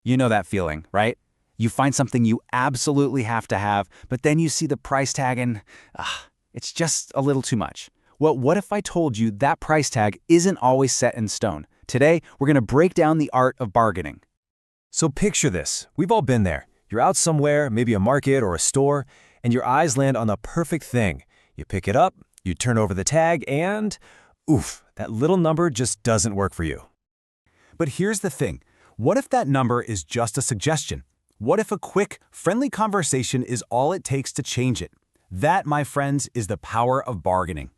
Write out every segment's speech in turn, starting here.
You know that feeling, right? You find something you absolutely have to have, but then you see the price tag and, it's just a little too much. Well, what if I told you that price tag isn't always set in stone? Today, we're going to break down the art of bargaining. So picture this. We've all been there. You're out somewhere, maybe a market or a store, and your eyes land on the perfect thing. You pick it up, you turn over the tag, and oof, that little number just doesn't work for you. But here's the thing. What if that number is just a suggestion? What if a quick, friendly conversation is all it takes to change it? That, my friends, is the power of bargaining.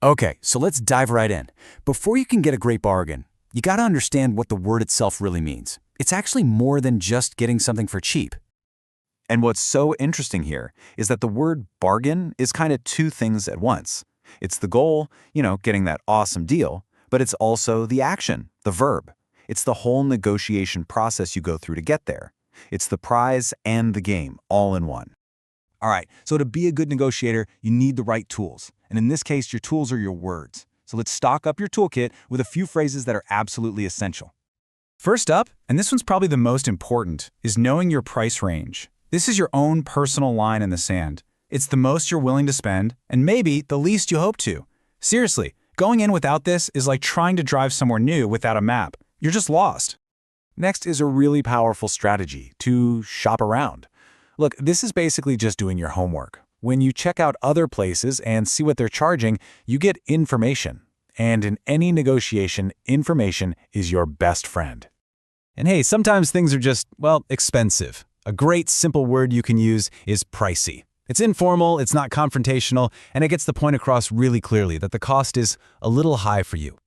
Okay, so let's dive right in. Before you can get a great bargain, you gotta understand what the word itself really means. It's actually more than just getting something for cheap. And what's so interesting here is that the word bargain is kind of two things at once. It's the goal, getting that awesome deal, but it's also the action, the verb. It's the whole negotiation process you go through to get there. It's the prize and the game, all in one. All right, so to be a good negotiator, you need the right tools. And in this case, your tools are your words. So let's stock up your toolkit with a few phrases that are absolutely essential. First up, and this one's probably the most important, is knowing your price range. This is your own personal line in the sand. It's the most you're willing to spend, and maybe the least you hope to. Seriously, going in without this is like trying to drive somewhere new without a map. You're just lost. Next is a really powerful strategy, to shop around. Look, this is basically just doing your homework. When you check out other places and see what they're charging, you get information. And in any negotiation, information is your best friend. And hey, sometimes things are just, expensive. A great simple word you can use is pricey. It's informal, it's not confrontational, and it gets the point across really clearly that the cost is a little high for you.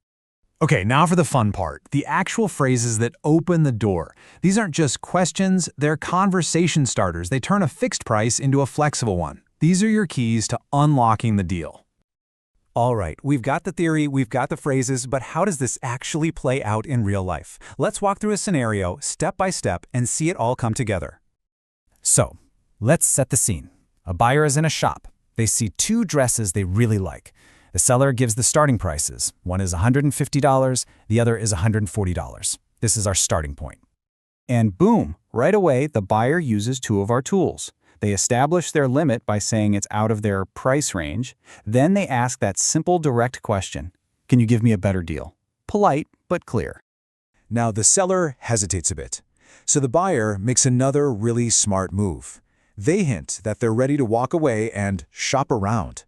Okay, now for the fun part, the actual phrases that open the door. These aren't just questions, they're conversation starters. They turn a fixed price into a flexible one. These are your keys to unlocking the deal. All right, we've got the theory, we've got the phrases, but how does this actually play out in real life? Let's walk through a scenario step by step and see it all come together. So, let's set the scene. A buyer is in a shop. They see two dresses they really like. The seller gives the starting prices. One is $150, the other is $140. This is our starting point. And boom, right away, the buyer uses two of our tools. They establish their limit by saying it's out of their price range. Then they ask that simple, direct question, can you give me a better deal? Polite, but clear. Now the seller hesitates a bit. So the buyer makes another really smart move. They hint that they're ready to walk away and shop around.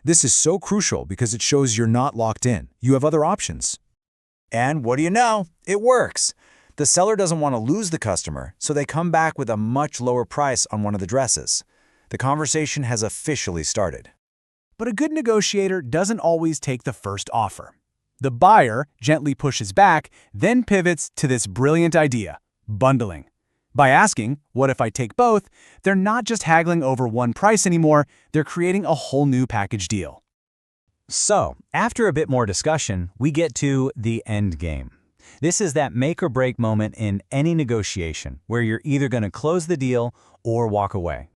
This is so crucial because it shows you're not locked in. You have other options. And what do you know? It works. The seller doesn't want to lose the customer, so they come back with a much lower price on one of the dresses. The conversation has officially started. But a good negotiator doesn't always take the first offer. The buyer gently pushes back, then pivots to this brilliant idea, bundling. By asking, what if I take both, they're not just haggling over one price anymore, they're creating a whole new package deal. So, after a bit more discussion, we get to the end game. This is that make or break moment in any negotiation where you're either going to close the deal or walk away.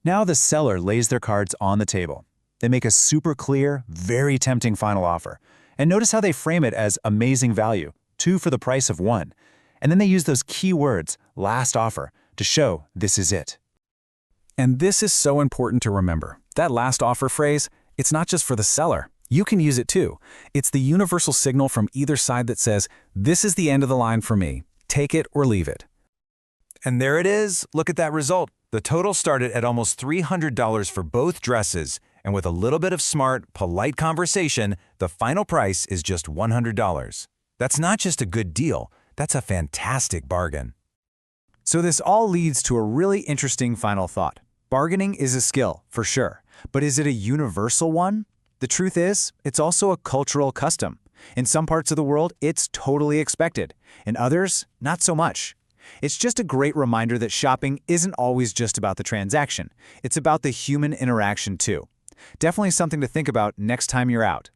Now the seller lays their cards on the table. They make a super clear, very tempting final offer. And notice how they frame it as amazing value, 2 for the price of 1. And then they use those key words, last offer, to show this is it. And this is so important to remember. That last offer phrase, it's not just for the seller. You can use it too. It's the universal signal from either side that says, this is the end of the line for me. Take it or leave it. And there it is. Look at that result. The total started at almost $300 for both dresses. And with a little bit of smart, polite conversation, the final price is just $100. That's not just a good deal. That's a fantastic bargain. So this all leads to a really interesting final thought. Bargaining is a skill, for sure. But is it a universal one? The truth is, it's also a cultural custom. In some parts of the world, it's totally expected. In others, not so much. It's just a great reminder that shopping isn't always just about the transaction. It's about the human interaction too. Definitely something to think about next time you're out.